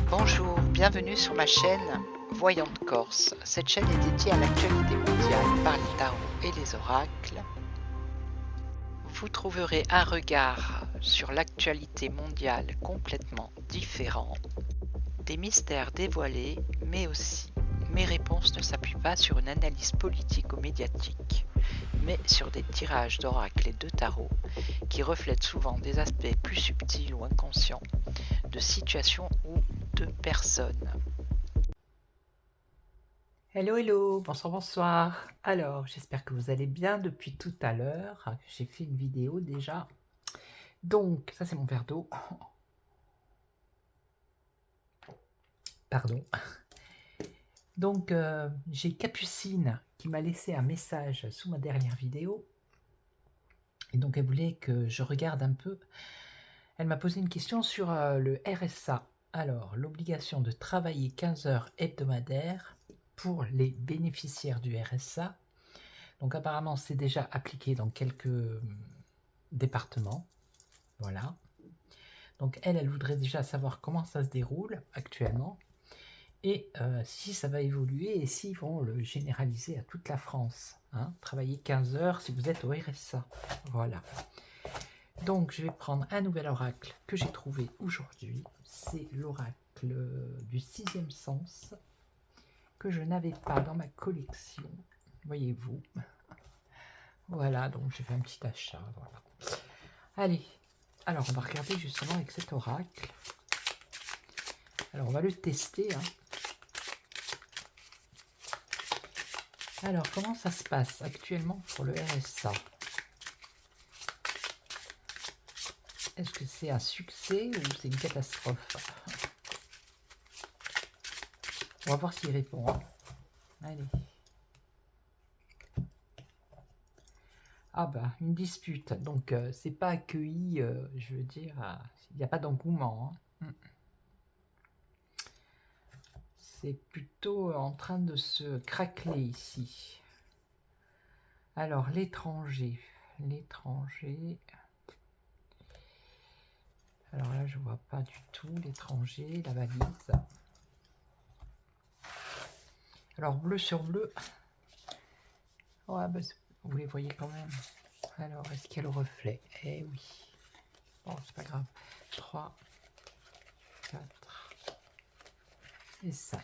Bonjour, bienvenue sur ma chaîne Voyante Corse. Cette chaîne est dédiée à l'actualité mondiale par les tarots et les oracles. Vous trouverez un regard sur l'actualité mondiale complètement différent, des mystères dévoilés, mais aussi mes réponses ne s'appuient pas sur une analyse politique ou médiatique, mais sur des tirages d'oracles et de tarots qui reflètent souvent des aspects plus subtils ou inconscients de situations ou de personnes. Hello, hello, bonsoir, bonsoir. Alors, j'espère que vous allez bien depuis tout à l'heure. J'ai fait une vidéo déjà. Donc, ça c'est mon verre d'eau. Pardon. Donc, j'ai Capucine qui m'a laissé un message sous ma dernière vidéo. Et donc, elle voulait que je regarde un peu. Elle m'a posé une question sur le RSA. Alors, l'obligation de travailler 15 heures hebdomadaires pour les bénéficiaires du RSA. Donc, apparemment, c'est déjà appliqué dans quelques départements. Voilà. Donc elle voudrait déjà savoir comment ça se déroule actuellement et si ça va évoluer et s'ils vont le généraliser à toute la France. Hein. Travailler 15 heures si vous êtes au RSA. Voilà. Donc je vais prendre un nouvel oracle que j'ai trouvé aujourd'hui. C'est l'oracle du sixième sens que je n'avais pas dans ma collection. Voyez-vous. Voilà, donc j'ai fait un petit achat. Voilà. Allez, alors on va regarder justement avec cet oracle. Alors on va le tester. Hein. Alors comment ça se passe actuellement pour le RSA? Est-ce que c'est un succès ou c'est une catastrophe? On va voir s'il répond. Hein. Allez. Ah bah, une dispute. Donc c'est pas accueilli, je veux dire, il n'y a pas d'engouement. Hein. C'est plutôt en train de se craqueler ici. Alors l'étranger. L'étranger. Alors là, je vois pas du tout l'étranger, la valise. Alors bleu sur bleu. Ouais, bah, vous les voyez quand même. Alors, est-ce qu'il y a le reflet? Eh oui. Bon, c'est pas grave. 3, 4 et 5.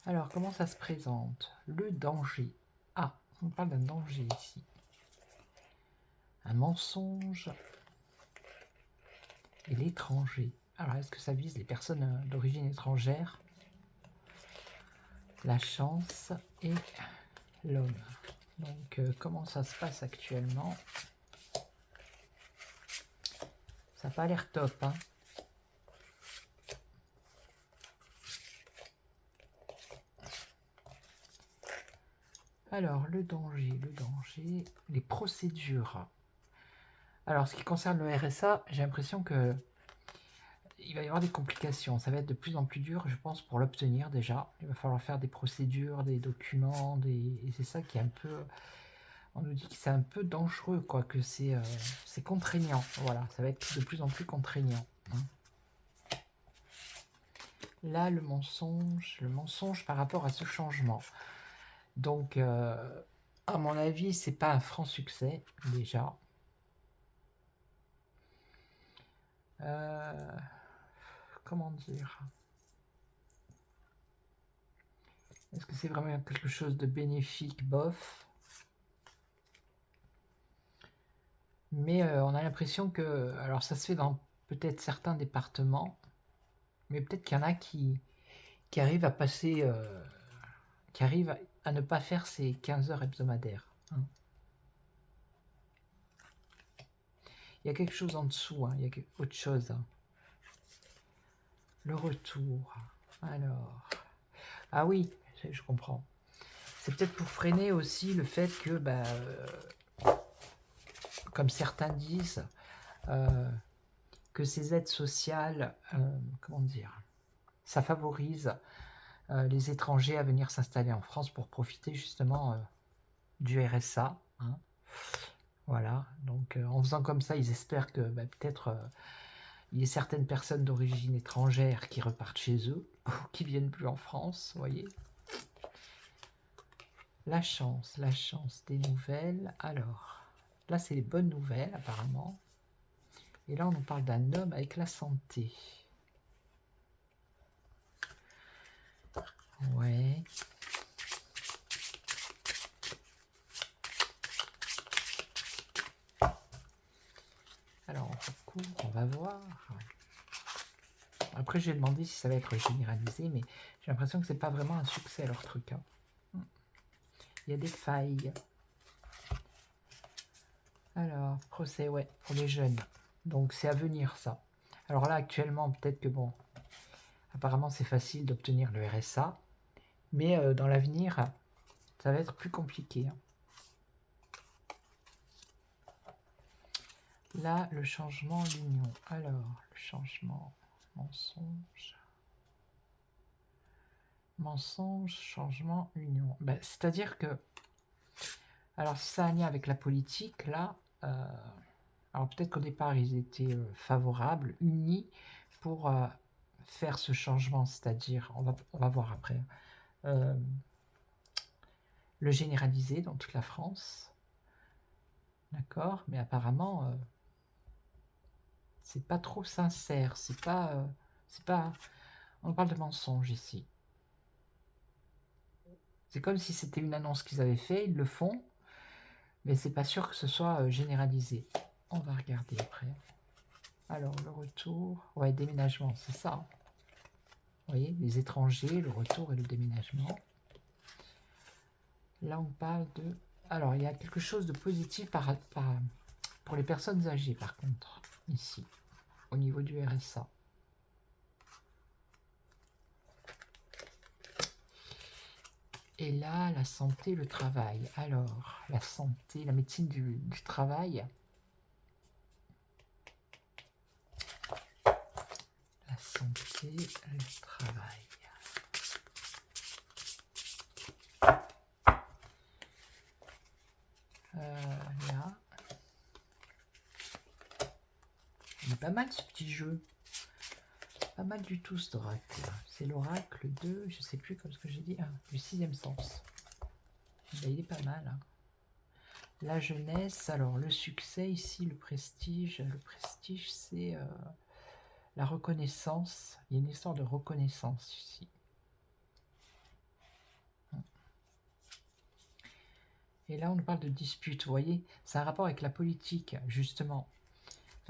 Alors, comment ça se présente? Le danger. Ah, on parle d'un danger ici. Un mensonge et l'étranger. Alors, est-ce que ça vise les personnes d'origine étrangère? La chance et l'homme. Donc, comment ça se passe actuellement? Ça n'a pas l'air top, hein. Alors, le danger, les procédures. Alors, ce qui concerne le RSA, j'ai l'impression que il va y avoir des complications. Ça va être de plus en plus dur, je pense, pour l'obtenir déjà. Il va falloir faire des procédures, des documents, et c'est ça qui est un peu... On nous dit que c'est un peu dangereux, quoi, que c'est contraignant. Voilà, ça va être de plus en plus contraignant. Hein. Là, le mensonge par rapport à ce changement. Donc, à mon avis, c'est pas un franc succès, déjà. Comment dire? Est-ce que c'est vraiment quelque chose de bénéfique? Bof. Mais on a l'impression que... Alors ça se fait dans peut-être certains départements, mais peut-être qu'il y en a qui arrivent à passer... qui arrivent à ne pas faire ces 15 heures hebdomadaires. Hein. Il y a quelque chose en dessous, hein. Il y a autre chose. Hein. Le retour. Alors... Ah oui, je comprends. C'est peut-être pour freiner aussi le fait que, bah, comme certains disent, que ces aides sociales, comment dire, ça favorise les étrangers à venir s'installer en France pour profiter justement du RSA. Hein. Voilà, donc en faisant comme ça, ils espèrent que bah, peut-être il y a certaines personnes d'origine étrangère qui repartent chez eux, ou qui viennent plus en France, vous voyez. La chance des nouvelles. Alors, là c'est les bonnes nouvelles apparemment. Et là on nous parle d'un homme avec la santé. Ouais. Alors on recouvre, on va voir. Après j'ai demandé si ça va être généralisé, mais j'ai l'impression que c'est pas vraiment un succès leur truc. Hein. Il y a des failles. Alors, procès, ouais, pour les jeunes. Donc c'est à venir ça. Alors là actuellement peut-être que bon, apparemment c'est facile d'obtenir le RSA, mais dans l'avenir ça va être plus compliqué. Hein. Là le changement, l'union. Alors le changement, mensonge. Mensonge, changement, union. Ben, c'est-à-dire que, alors si ça a un lien avec la politique, là, alors peut-être qu'au départ ils étaient favorables, unis pour faire ce changement, c'est-à-dire, on va voir après, le généraliser dans toute la France, d'accord, mais apparemment c'est pas trop sincère, c'est pas, on parle de mensonge ici. C'est comme si c'était une annonce qu'ils avaient fait, ils le font, mais c'est pas sûr que ce soit généralisé. On va regarder après. Alors, le retour, ouais, déménagement, c'est ça. Vous voyez, les étrangers, le retour et le déménagement. Là, on parle de... Alors, il y a quelque chose de positif pour les personnes âgées, par contre, ici, au niveau du RSA. Et là, la santé, le travail. Alors, la santé, la médecine du travail. La santé, le travail. Là. Il est pas mal ce petit jeu. Pas mal du tout cet oracle. C'est l'oracle de, je sais plus comme ce que j'ai dit, du sixième sens. Ben, il est pas mal. Hein. La jeunesse, alors le succès ici, le prestige. Le prestige, c'est la reconnaissance. Il y a une histoire de reconnaissance ici. Et là, on nous parle de dispute. Vous voyez, c'est un rapport avec la politique, justement.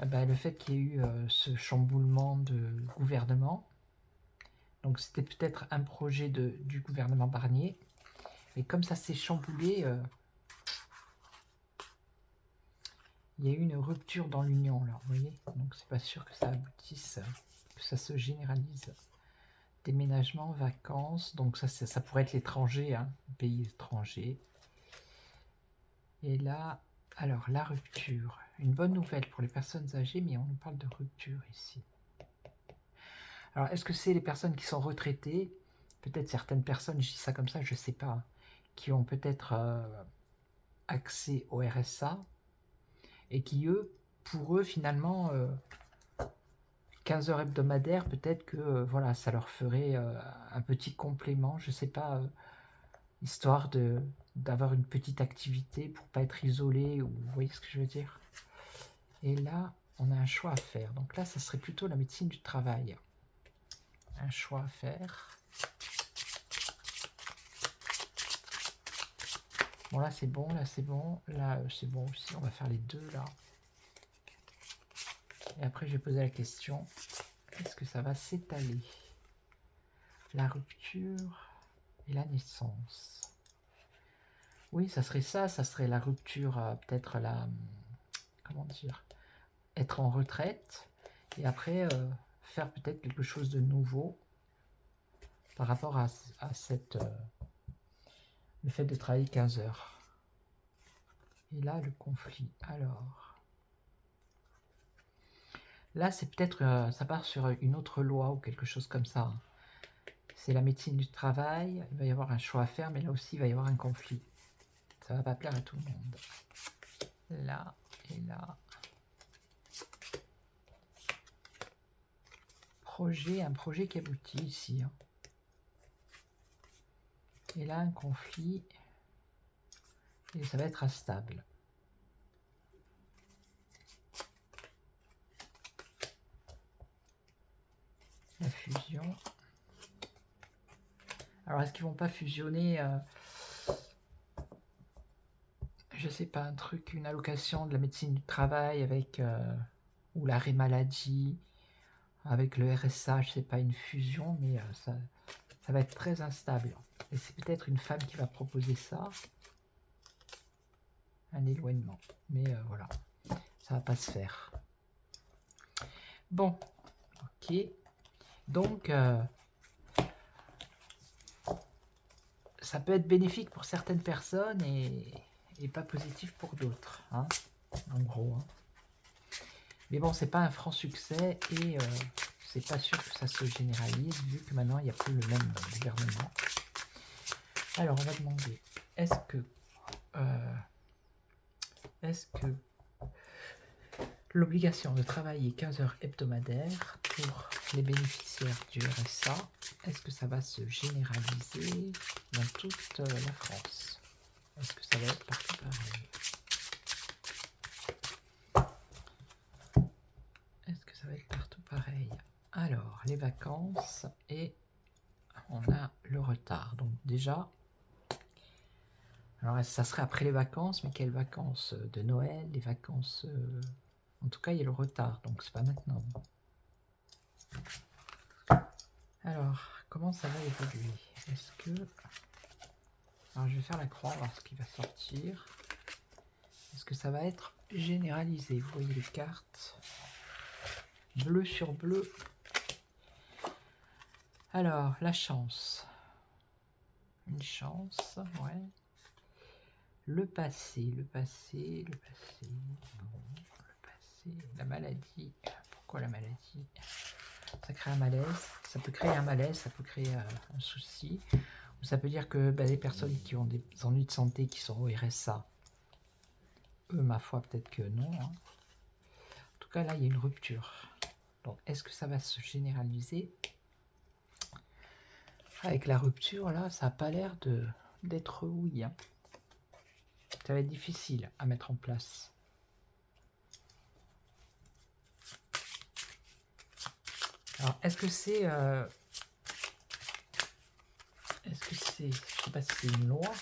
Ben, le fait qu'il y ait eu ce chamboulement de gouvernement. Donc, c'était peut-être un projet du gouvernement Barnier. Et comme ça s'est chamboulé, il y a eu une rupture dans l'union, là, vous voyez. Donc, c'est pas sûr que ça aboutisse, que ça se généralise. Déménagement, vacances, donc ça pourrait être l'étranger, hein, pays étranger. Et là, alors, la rupture. Une bonne nouvelle pour les personnes âgées, mais on nous parle de rupture ici. Alors, est-ce que c'est les personnes qui sont retraitées? Peut-être certaines personnes, je dis ça comme ça, je ne sais pas, qui ont peut-être accès au RSA et qui, pour eux, finalement, 15 heures hebdomadaires, peut-être que voilà, ça leur ferait un petit complément, je ne sais pas, histoire d'avoir une petite activité pour pas être isolé, ou vous voyez ce que je veux dire. Et là, on a un choix à faire. Donc là, ça serait plutôt la médecine du travail. Un choix à faire. Bon, là, c'est bon, là, c'est bon. Là, c'est bon aussi. On va faire les deux, là. Et après, je vais poser la question. Est-ce que ça va s'étaler? La rupture et la naissance. Oui, ça serait la rupture, peut-être la... Comment dire? Être en retraite. Et après, faire peut-être quelque chose de nouveau par rapport à cette... le fait de travailler 15 heures. Et là, le conflit. Alors... Là, c'est peut-être... ça part sur une autre loi ou quelque chose comme ça. C'est la médecine du travail. Il va y avoir un choix à faire, mais là aussi, il va y avoir un conflit. Ça va pas plaire à tout le monde. Là et là. un projet qui aboutit ici. Hein. Et là, un conflit. Et ça va être instable. La fusion. Alors, est-ce qu'ils vont pas fusionner je sais pas, un truc, une allocation de la médecine du travail avec ou l'arrêt maladie avec le RSA, je sais pas, une fusion, mais ça va être très instable. Et c'est peut-être une femme qui va proposer ça, un éloignement. Mais voilà, ça va pas se faire. Bon, ok. Donc, ça peut être bénéfique pour certaines personnes et pas positif pour d'autres, hein, en gros. Hein. Mais bon, c'est pas un franc succès et c'est pas sûr que ça se généralise vu que maintenant il n'y a plus le même gouvernement. Alors, on va demander, est-ce que l'obligation de travailler 15 heures hebdomadaires pour les bénéficiaires du RSA, est-ce que ça va se généraliser dans toute la France? Est-ce que ça va être partout pareil? Est-ce que ça va être partout pareil? Alors, les vacances et on a le retard. Donc déjà, alors ça serait après les vacances, mais quelles vacances? De Noël, les vacances... En tout cas, il y a le retard, donc c'est pas maintenant. Alors, comment ça va évoluer? Est-ce que... Alors, je vais faire la croix, voir ce qui va sortir. Est-ce que ça va être généralisé? Vous voyez les cartes. Bleu sur bleu. Alors, la chance. Une chance, ouais. Le passé. Bon, le passé, la maladie. Pourquoi la maladie? Ça crée un malaise. Ça peut créer un malaise, ça peut créer un souci. Ou ça peut dire que les personnes qui ont des ennuis de santé, qui sont au RSA, eux, ma foi, peut-être que non. Hein. En tout cas, là, il y a une rupture. Donc, est-ce que ça va se généraliser? Avec la rupture, là, ça n'a pas l'air d'être oui. Hein. Ça va être difficile à mettre en place. Alors, est-ce que c'est... je sais pas si c'est une loi,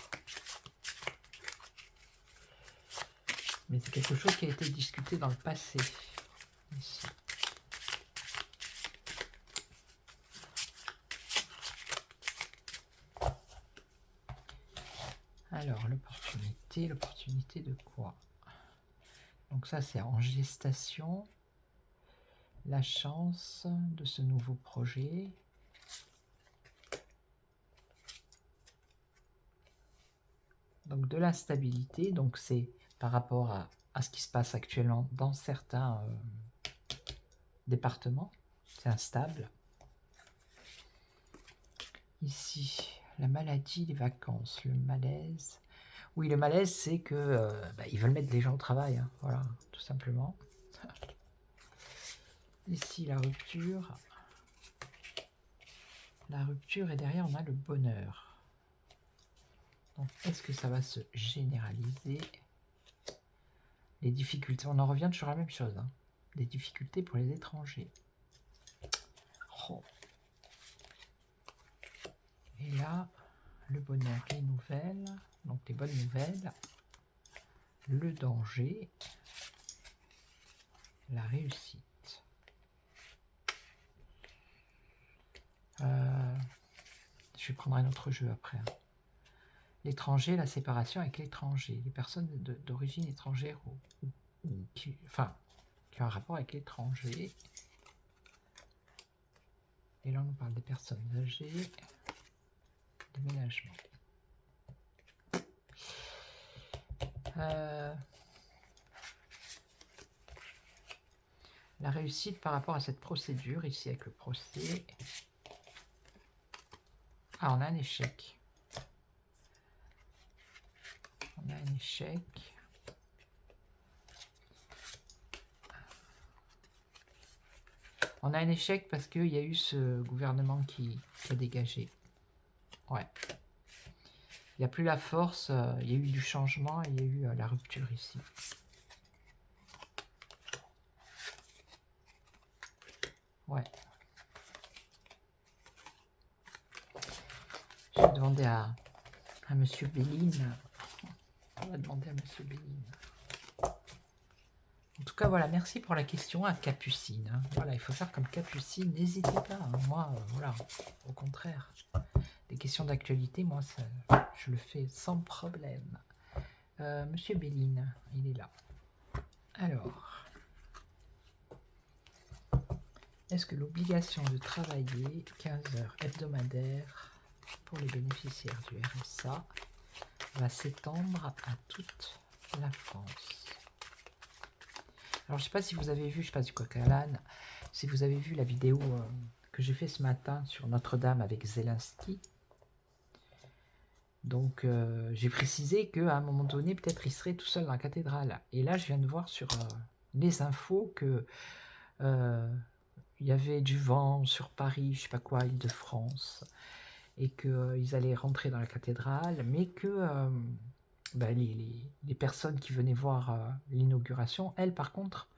mais c'est quelque chose qui a été discuté dans le passé. Ici. Alors, l'opportunité de quoi? Donc ça, c'est en gestation. La chance de ce nouveau projet. Donc de l'instabilité, donc c'est par rapport à ce qui se passe actuellement dans certains départements. C'est instable. Ici, la maladie, les vacances, le malaise. Oui, le malaise, c'est que ils veulent mettre les gens au travail, hein, voilà, tout simplement. Ici, la rupture. La rupture, et derrière, on a le bonheur. Donc, est-ce que ça va se généraliser? Les difficultés, on en revient toujours à la même chose. Hein. Des difficultés pour les étrangers. Oh. Et là, le bonheur, les nouvelles. Donc, les bonnes nouvelles. Le danger. La réussite. Je vais prendre un autre jeu après. Hein. L'étranger, la séparation avec l'étranger. Les personnes d'origine étrangère ou qui ont un rapport avec l'étranger. Et là, on nous parle des personnes âgées. Déménagement. La réussite par rapport à cette procédure, ici avec le procès. Ah, on a un échec. On a un échec. On a un échec parce qu'il y a eu ce gouvernement qui a dégagé. Ouais. Il n'y a plus la force, il y a eu du changement et il y a eu la rupture ici. Ouais. Je vais demander à Monsieur Béline. On va demander à Monsieur Béline. En tout cas, voilà, merci pour la question à Capucine. Hein. Voilà, il faut faire comme Capucine, n'hésitez pas. Hein. Moi, voilà, au contraire. Les questions d'actualité, moi, ça, je le fais sans problème. Monsieur Béline, il est là. Alors, est-ce que l'obligation de travailler 15 heures hebdomadaires pour les bénéficiaires du RSA va s'étendre à toute la France? Alors, je ne sais pas si vous avez vu, je passe du coq à l'âne, si vous avez vu la vidéo que j'ai fait ce matin sur Notre-Dame avec Zelensky. Donc, j'ai précisé qu'à un moment donné, peut-être il serait tout seul dans la cathédrale. Et là, je viens de voir sur les infos que il y avait du vent sur Paris, je sais pas quoi, Île-de-France, et qu'ils allaient rentrer dans la cathédrale, mais que les personnes qui venaient voir l'inauguration, elles, par contre,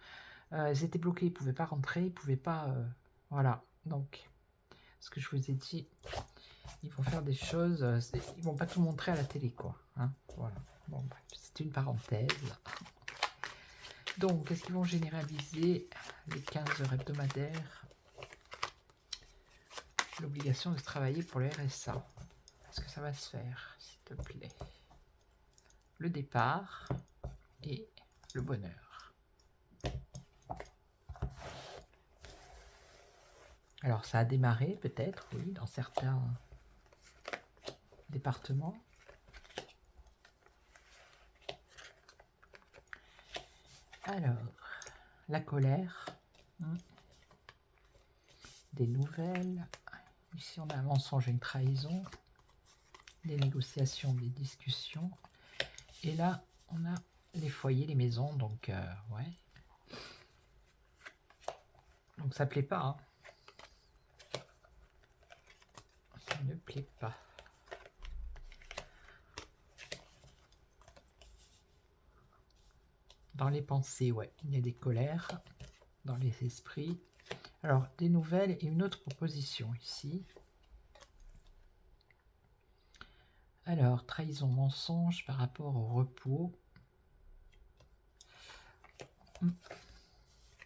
elles étaient bloquées, ils ne pouvaient pas rentrer, ils ne pouvaient pas... voilà, donc, ce que je vous ai dit... Ils vont faire des choses, ils vont pas tout montrer à la télé, quoi. Hein, voilà. Bon, bref, c'est une parenthèse. Donc, est-ce qu'ils vont généraliser les 15 heures hebdomadaires, l'obligation de travailler pour le RSA? Est-ce que ça va se faire, s'il te plaît? Le départ et le bonheur. Alors, ça a démarré, peut-être, oui, dans certains... département. Alors, la colère, des nouvelles. Ici, on a un mensonge et une trahison, des négociations, des discussions. Et là, on a les foyers, les maisons. Donc, ouais. Donc, ça plaît pas. Hein. Ça ne plaît pas. Dans les pensées, ouais, il y a des colères dans les esprits. Alors, des nouvelles et une autre proposition ici. Alors, trahison, mensonge par rapport au repos.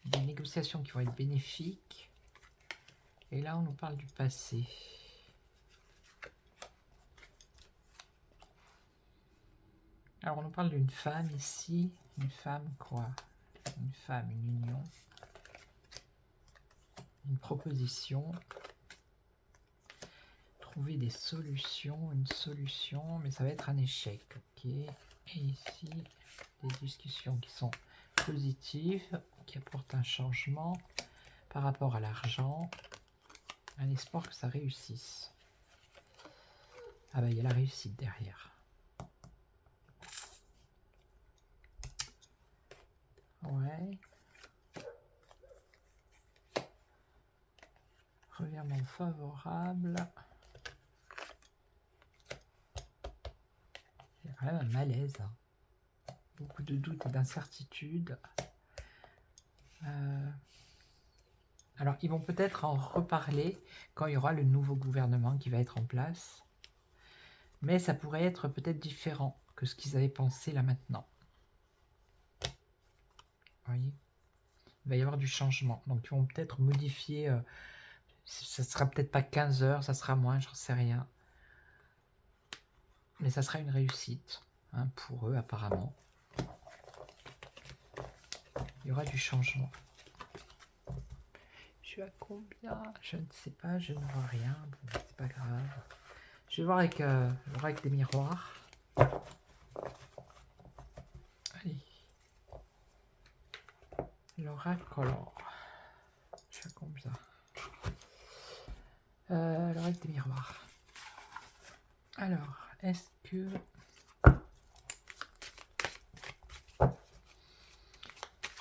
Des négociations qui vont être bénéfiques. Et là, on nous parle du passé. Alors, on nous parle d'une femme ici. Une femme quoi? Une femme, une union. Une proposition. Trouver des solutions, une solution, mais ça va être un échec. Ok. Et ici, des discussions qui sont positives, qui apportent un changement par rapport à l'argent. Un espoir que ça réussisse. Ah bah, il y a la réussite derrière. Ouais. Revirement favorable. Il y a quand même un malaise. Beaucoup de doutes et d'incertitudes. Alors, ils vont peut-être en reparler quand il y aura le nouveau gouvernement qui va être en place. Mais ça pourrait être peut-être différent que ce qu'ils avaient pensé là maintenant. Vous voyez ? Il va y avoir du changement. Donc, ils vont peut-être modifier. Ça sera peut-être pas 15 heures, ça sera moins, j'en sais rien. Mais ça sera une réussite hein, pour eux, apparemment. Il y aura du changement. Je suis à combien? Je ne sais pas, je ne vois rien. Bon, c'est pas grave. Je vais voir avec des miroirs. Allez. L'oracle. Je suis à combien? L'oracle des miroirs. Alors, est-ce que...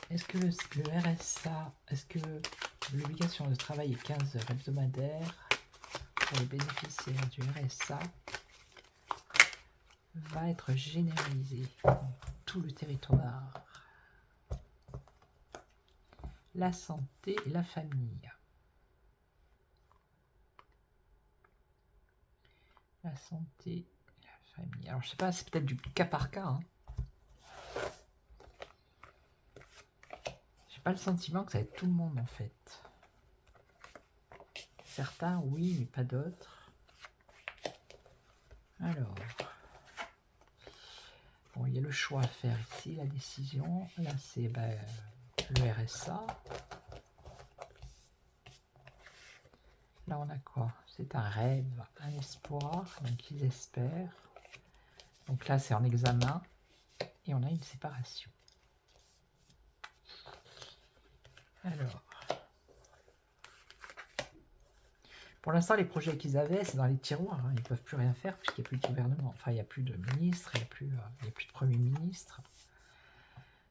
Est-ce que le RSA, est-ce que L'obligation de travailler 15 heures hebdomadaires pour les bénéficiaires du RSA va être généralisée dans tout le territoire. La santé et la famille. La santé et la famille. Alors je sais pas, c'est peut-être du cas par cas. Hein. J'ai pas le sentiment que ça va être tout le monde en fait. Certains oui, mais pas d'autres. Alors, bon, il y a le choix à faire ici, la décision. Là c'est le RSA. Là on a quoi? C'est un rêve, un espoir, donc ils espèrent. Donc là c'est en examen et on a une séparation. Alors, pour l'instant les projets qu'ils avaient c'est dans les tiroirs, hein. Ils ne peuvent plus rien faire puisqu'il n'y a plus de gouvernement. Enfin il n'y a plus de ministre, il n'y a plus de premier ministre.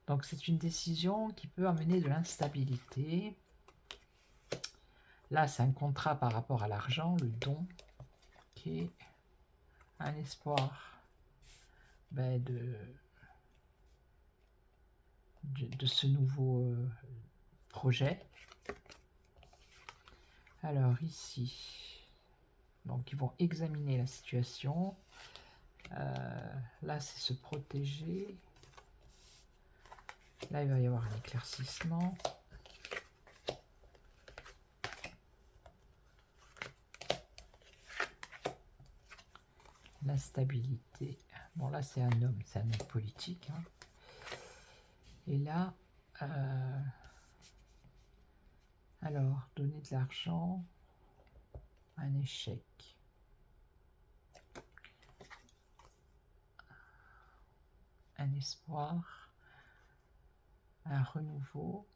Donc c'est une décision qui peut amener de l'instabilité. Là c'est un contrat par rapport à l'argent, le don, qui est un espoir de ce nouveau projet. Alors ici, donc ils vont examiner la situation. Là c'est se protéger. Là il va y avoir un éclaircissement. La stabilité. Bon là c'est un homme politique. Hein. Et là, alors, donner de l'argent, un échec. Un espoir, un renouveau.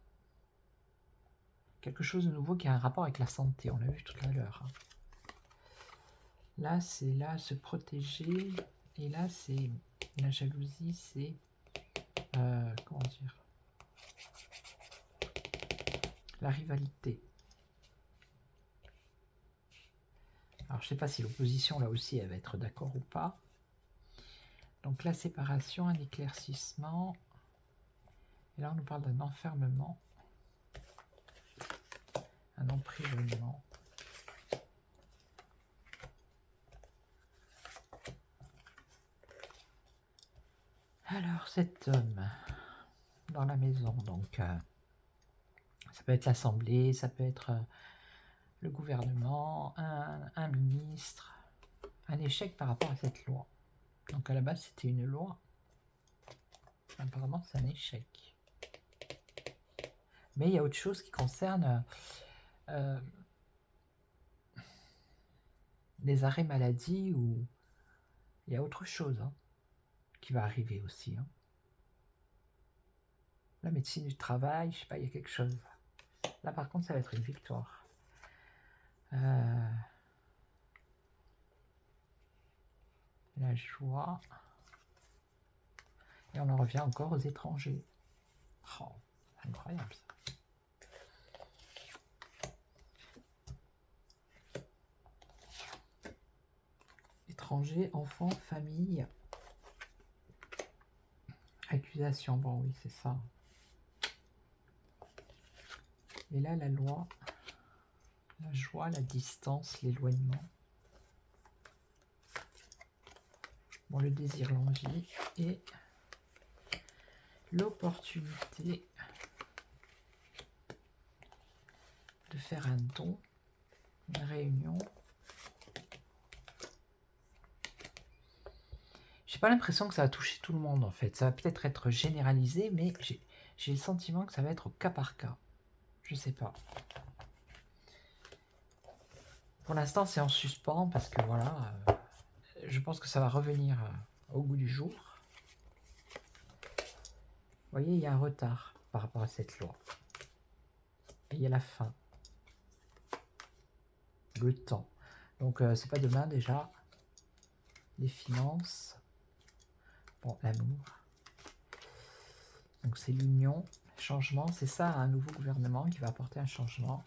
Quelque chose de nouveau qui a un rapport avec la santé, on l'a vu tout à l'heure. Hein. Là, c'est là se protéger. Et là, c'est la jalousie, c'est... comment dire, la rivalité. Alors je sais pas si l'opposition là aussi elle va être d'accord ou pas. Donc la séparation, un éclaircissement. Et là on nous parle d'un enfermement, un emprisonnement. Alors cet homme dans la maison, donc ça peut être l'Assemblée, ça peut être le gouvernement, un ministre, un échec par rapport à cette loi. Donc à la base c'était une loi, apparemment c'est un échec. Mais il y a autre chose qui concerne les arrêts maladie, ou il y a autre chose hein, qui va arriver aussi. Hein. La médecine du travail, je sais pas, il y a quelque chose. Là par contre ça va être une victoire. La joie. Et on en revient encore aux étrangers. Oh, incroyable ça. Étrangers, enfants, famille. Accusation, bon oui c'est ça. Et là la loi, la joie, la distance, l'éloignement. Bon, le désir, l'envie et l'opportunité de faire un don, une réunion. J'ai pas l'impression que ça va toucher tout le monde en fait. Ça va peut-être être généralisé, mais j'ai le sentiment que ça va être au cas par cas. Je sais pas. Pour l'instant, c'est en suspens parce que voilà, je pense que ça va revenir au goût du jour. Vous voyez, il y a un retard par rapport à cette loi. Et il y a la fin. Le temps. Donc, c'est pas demain déjà. Les finances. Bon, l'amour. Donc, c'est l'union, Changement, c'est ça, un nouveau gouvernement qui va apporter un changement.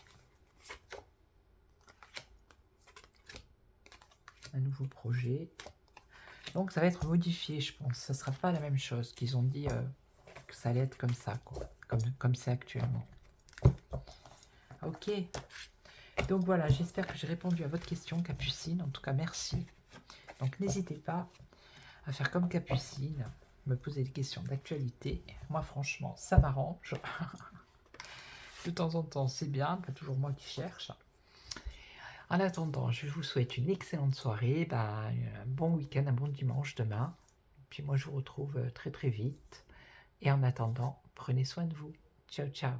Un nouveau projet. Donc ça va être modifié, je pense. Ça sera pas la même chose qu'ils ont dit que ça allait être comme ça, quoi. Comme c'est actuellement. Ok. Donc voilà, j'espère que j'ai répondu à votre question, Capucine. En tout cas, merci. Donc n'hésitez pas à faire comme Capucine, me poser des questions d'actualité. Moi, franchement, ça m'arrange. De temps en temps, c'est bien, pas toujours moi qui cherche. En attendant, je vous souhaite une excellente soirée, un bon week-end, un bon dimanche demain. Puis moi, je vous retrouve très très vite. Et en attendant, prenez soin de vous. Ciao, ciao.